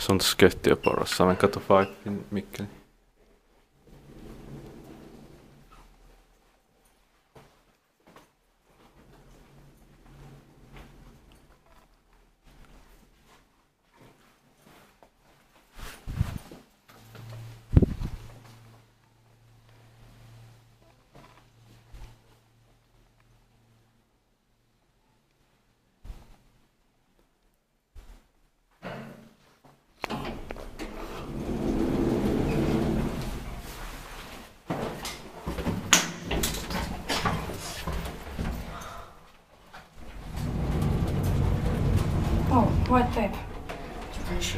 Sundskeittiö Porrassalmenkatu 5 in Mikkeli. Oh, white tape.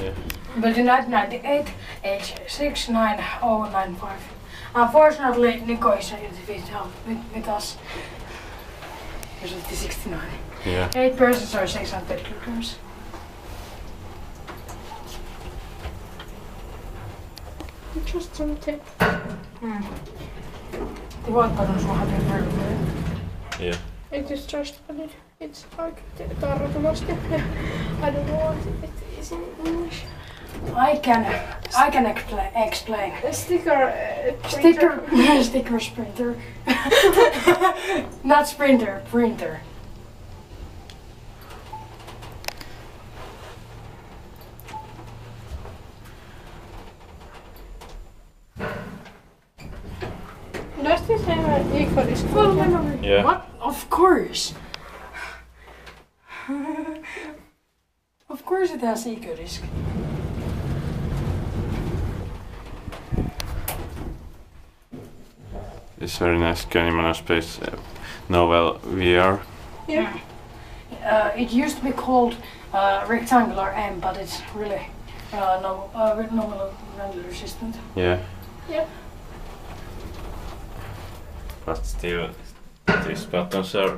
Yeah. Built in 1998, age 69095. Unfortunately, Nico is with us. He's 69. Yeah. 8 persons or 600 kilograms. Just some tape. The white buttons will have been very good. Yeah. It is just valid. It's like tarrattomasti. I don't know what it is in English. I can explain. A sticker. Sticker sprinter. Not sprinter, printer. Does this have an equal disc? Full memory. Yeah. What? Of course. Of course it has eco disc. It's very nice Kone Space novel VR. Yeah. It used to be called rectangular M, but it's really nominal resistant. Yeah. Yeah. But still, these buttons are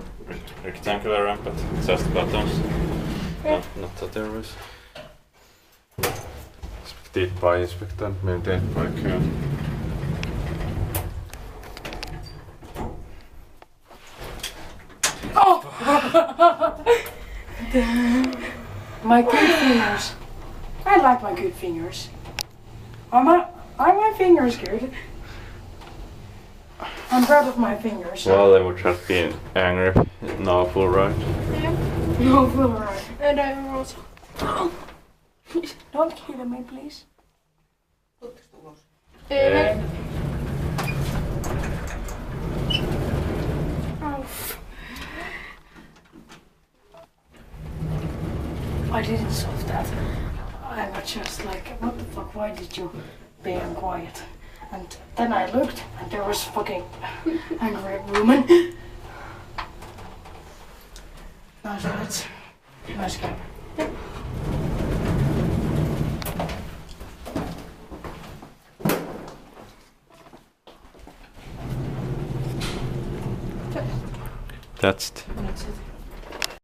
rectangular, but just buttons, Yeah. not others. Inspected by inspector, maintained by Kone. Oh! My good fingers. I like my good fingers. Are my fingers good? I'm proud of my fingers. Well, they would have been angry. No full right. Yeah. No, full right. And I'm also. Don't kill me, please. Yeah. Oh. I didn't solve that. I was just like, what the fuck, why did you be quiet? And then I looked and there was fucking angry woman. Nice words. Nice game. That's it. That's it.